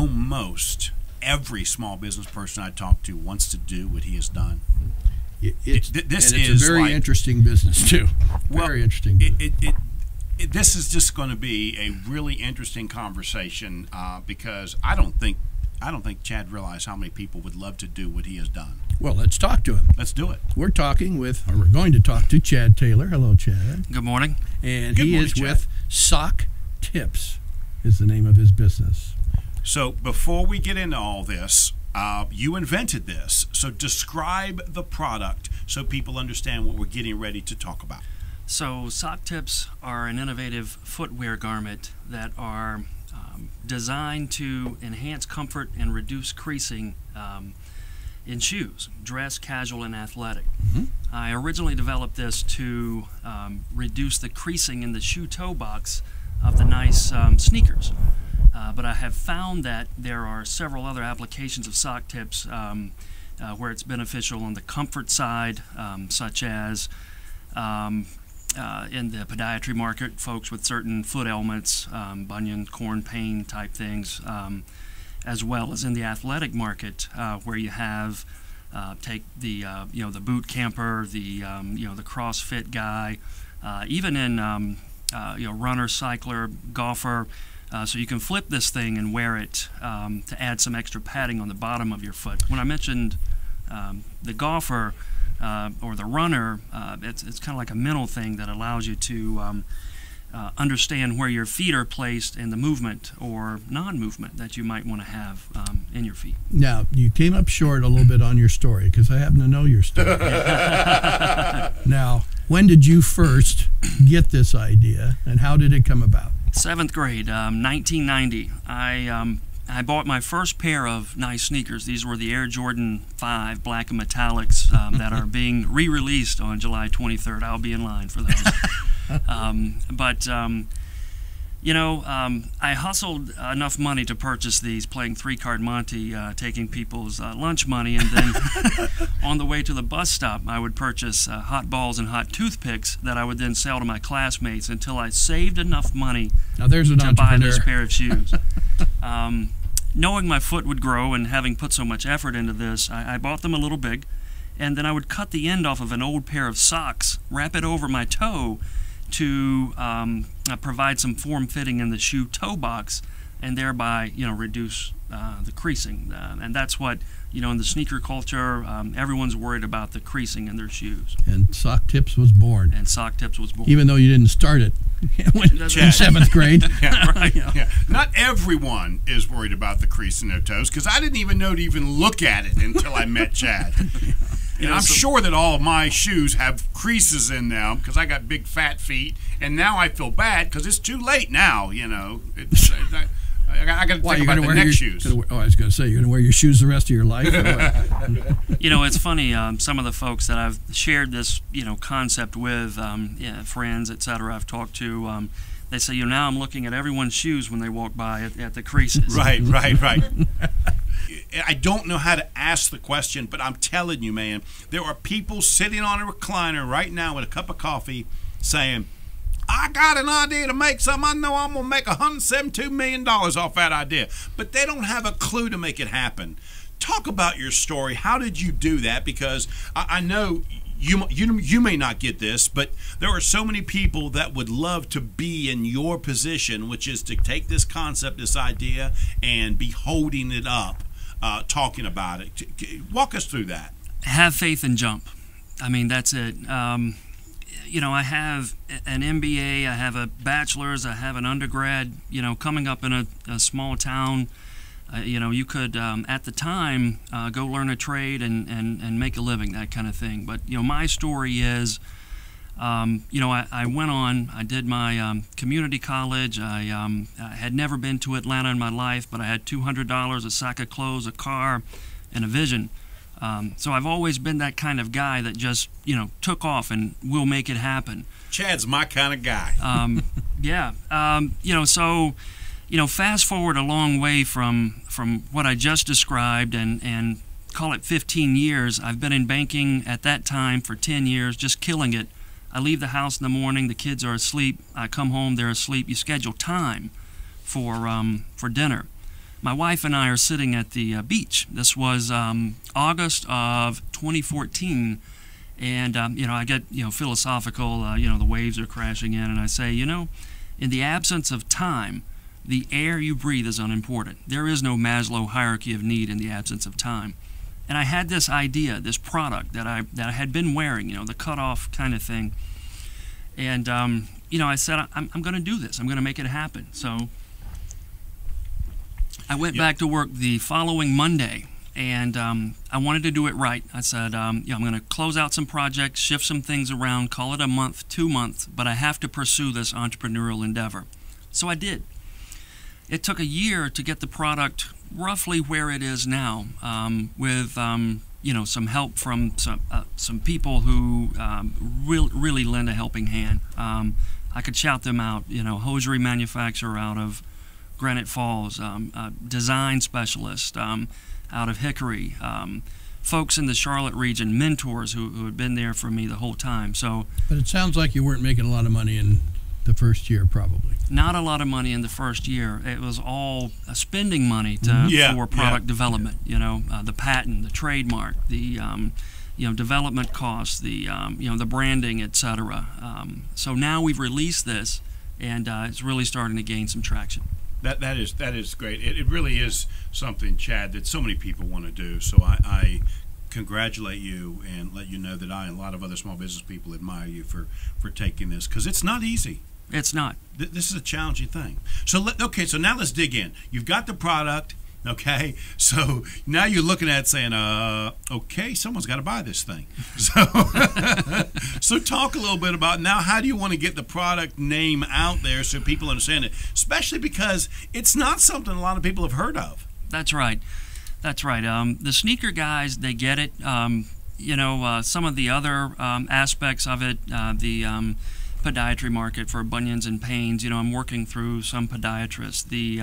almost every small business person I talk to wants to do what he has done. It's a very interesting business too. Very interesting. This is just going to be a really interesting conversation because I don't think Chad realized how many people would love to do what he has done. Well, let's talk to him. Let's do it. We're going to talk to Chad Taylor. Hello, Chad. Good morning. And he is with Sock Tips, is the name of his business. So before we get into all this, you invented this. So describe the product so people understand what we're getting ready to talk about. So sock tips are an innovative footwear garment that are designed to enhance comfort and reduce creasing in shoes, dress, casual, and athletic. Mm-hmm. I originally developed this to reduce the creasing in the shoe toe box of the nice sneakers. But I have found that there are several other applications of sock tips where it's beneficial on the comfort side, such as in the podiatry market, folks with certain foot ailments, bunion, corn pain type things, as well as in the athletic market, where you have take the the boot camper, the the CrossFit guy, even in runner, cycler, golfer. So you can flip this thing and wear it to add some extra padding on the bottom of your foot. When I mentioned the golfer or the runner, it's kind of like a mental thing that allows you to understand where your feet are placed and the movement or non-movement that you might want to have in your feet. Now, you came up short a little bit on your story because I happen to know your story. Now, when did you first get this idea and how did it come about? 7th grade, 1990. I bought my first pair of nice sneakers. These were the Air Jordan 5 black and metallics that are being re-released on July 23rd. I'll be in line for those. I hustled enough money to purchase these, playing 3-card Monte, taking people's lunch money, and then on the way to the bus stop, I would purchase hot balls and hot toothpicks that I would then sell to my classmates until I saved enough money to buy this pair of shoes. Knowing my foot would grow and having put so much effort into this, I bought them a little big, and then I would cut the end off of an old pair of socks, wrap it over my toe to provide some form fitting in the shoe toe box, and thereby reduce the creasing. And that's what in the sneaker culture, everyone's worried about the creasing in their shoes. And Sock Tips was born. Even though you didn't start it in 7th grade. Yeah, right. Yeah. Not everyone is worried about the crease in their toes, because I didn't even know to even look at it until I met Chad. And I'm sure that all of my shoes have creases in them because I got big fat feet, and now I feel bad because it's too late now. I got to think about the next shoes. I was going to say, you're going to wear your shoes the rest of your life? It's funny. Some of the folks that I've shared this concept with, friends, etc. I've talked to. They say, now I'm looking at everyone's shoes when they walk by at the creases. Right. I don't know how to ask the question, but I'm telling you, man, there are people sitting on a recliner right now with a cup of coffee saying, I got an idea to make something. I know I'm going to make $172 million off that idea. But they don't have a clue to make it happen. Talk about your story. How did you do that? Because I know you may not get this, but there are so many people that would love to be in your position, which is to take this concept, this idea, and be holding it up, talking about it. Walk us through that. Have faith and jump. I mean, that's it. I have an MBA, I have a bachelor's, I have an undergrad. Coming up in a small town, you could, at the time, go learn a trade and make a living, that kind of thing. But, my story is, I went on, I did my community college. I had never been to Atlanta in my life, but I had $200, a sack of clothes, a car, and a vision. So I've always been that kind of guy that just, took off and will make it happen. Chad's my kind of guy. Fast forward a long way from what I just described and call it 15 years. I've been in banking at that time for 10 years, just killing it. I leave the house in the morning, the kids are asleep. I come home, they're asleep. You schedule time for dinner. my wife and I are sitting at the beach. This was August of 2014, and I get philosophical. The waves are crashing in, and I say, in the absence of time, the air you breathe is unimportant. There is no Maslow hierarchy of need in the absence of time. And I had this idea, this product that I had been wearing, the cutoff kind of thing. And I said, I'm going to do this. I'm going to make it happen. So I went back to work the following Monday, and I wanted to do it right. I said, I'm going to close out some projects, shift some things around, call it a month, 2 months, but I have to pursue this entrepreneurial endeavor. So I did. It took a year to get the product roughly where it is now, with some help from some people who really lend a helping hand. I could shout them out. Hosiery manufacturer out of Granite Falls, design specialist out of Hickory, folks in the Charlotte region, mentors who had been there for me the whole time. So, but it sounds like you weren't making a lot of money in the first year, probably. Not a lot of money in the first year. It was all spending money for product development. The patent, the trademark, the development costs, the branding, etc. So now we've released this, and it's really starting to gain some traction. That is great. It really is something, Chad, that so many people want to do. So I congratulate you and let you know that I and a lot of other small business people admire you for taking this, because it's not easy. It's not. This is a challenging thing. So so now let's dig in. You've got the product, okay? So now you're looking at it saying, okay, someone's got to buy this thing. So talk a little bit about now, how do you want to get the product name out there so people understand it, especially because it's not something a lot of people have heard of. That's right. That's right. The sneaker guys, they get it. Some of the other aspects of it, the podiatry market for bunions and pains. I'm working through some podiatrists. The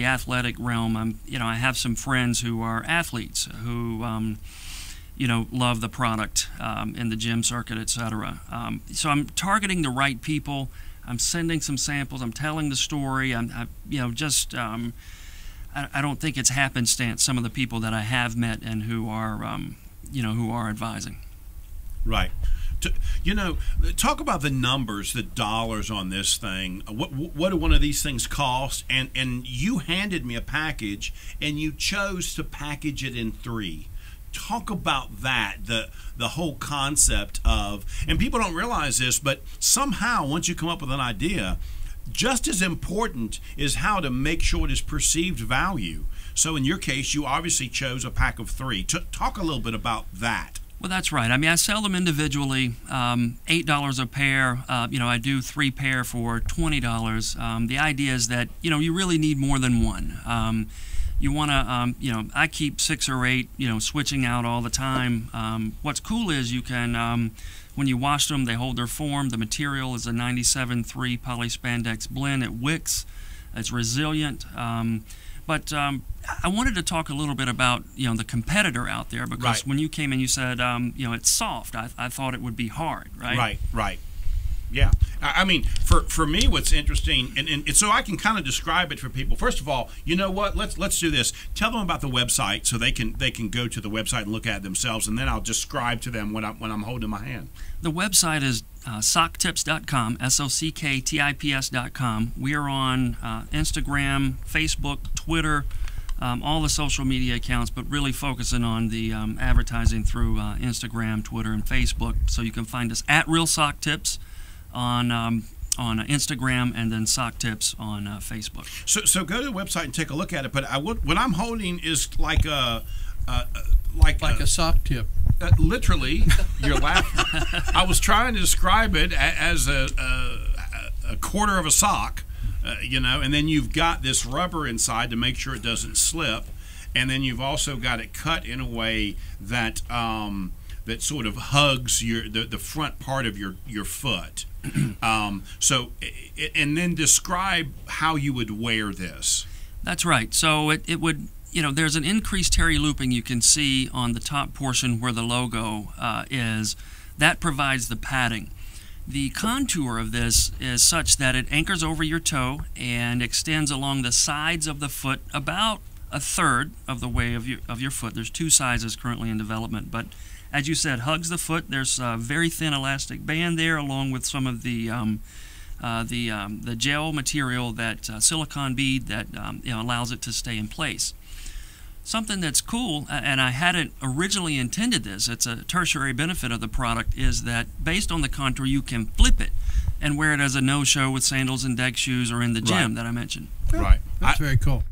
athletic realm. I have some friends who are athletes who, love the product in the gym circuit, etc. So I'm targeting the right people. I'm sending some samples. I'm telling the story. I don't think it's happenstance. Some of the people that I have met and who are advising. Right. Talk about the numbers, the dollars on this thing. What do one of these things cost? And you handed me a package, and you chose to package it in 3. Talk about that, the whole concept of, and people don't realize this, but somehow once you come up with an idea, just as important is how to make sure it is perceived value. So in your case, you obviously chose a pack of 3. Talk a little bit about that. Well, that's right. I sell them individually, $8 a pair. I do 3 pair for $20. The idea is that, you really need more than one. You want to, I keep 6 or 8, switching out all the time. What's cool is you can, when you wash them, they hold their form. The material is a 97.3 polyspandex blend. It wicks. It's resilient. But I wanted to talk a little bit about the competitor out there, because when you came in, you said it's soft. I thought it would be hard, right? Right. Yeah. I mean, for me, what's interesting, and so I can kind of describe it for people. First of all, you know what? Let's do this. Tell them about the website so they can go to the website and look at it themselves, and then I'll describe to them when I'm holding in my hand. The website is socktips.com, SOCKTIPS.com. We are on Instagram, Facebook, Twitter, all the social media accounts, but really focusing on the advertising through Instagram, Twitter, and Facebook. So you can find us at Real Sock Tips on Instagram, and then Sock Tips on Facebook. So go to the website and take a look at it. But what I'm holding is like a sock tip. Literally, you're laughing. I was trying to describe it as a quarter of a sock, and then you've got this rubber inside to make sure it doesn't slip, and then you've also got it cut in a way that that sort of hugs the front part of your foot. So, and then describe how you would wear this. That's right. So it would. There's an increased terry looping you can see on the top portion where the logo is. That provides the padding. The contour of this is such that it anchors over your toe and extends along the sides of the foot about a third of the way of your foot. There's 2 sizes currently in development, but as you said, hugs the foot. There's a very thin elastic band there, along with some of the gel material, that silicone bead that allows it to stay in place. Something that's cool, and I hadn't originally intended this, it's a tertiary benefit of the product, is that based on the contour you can flip it and wear it as a no-show with sandals and deck shoes or in the gym that I mentioned. Right. That's very cool.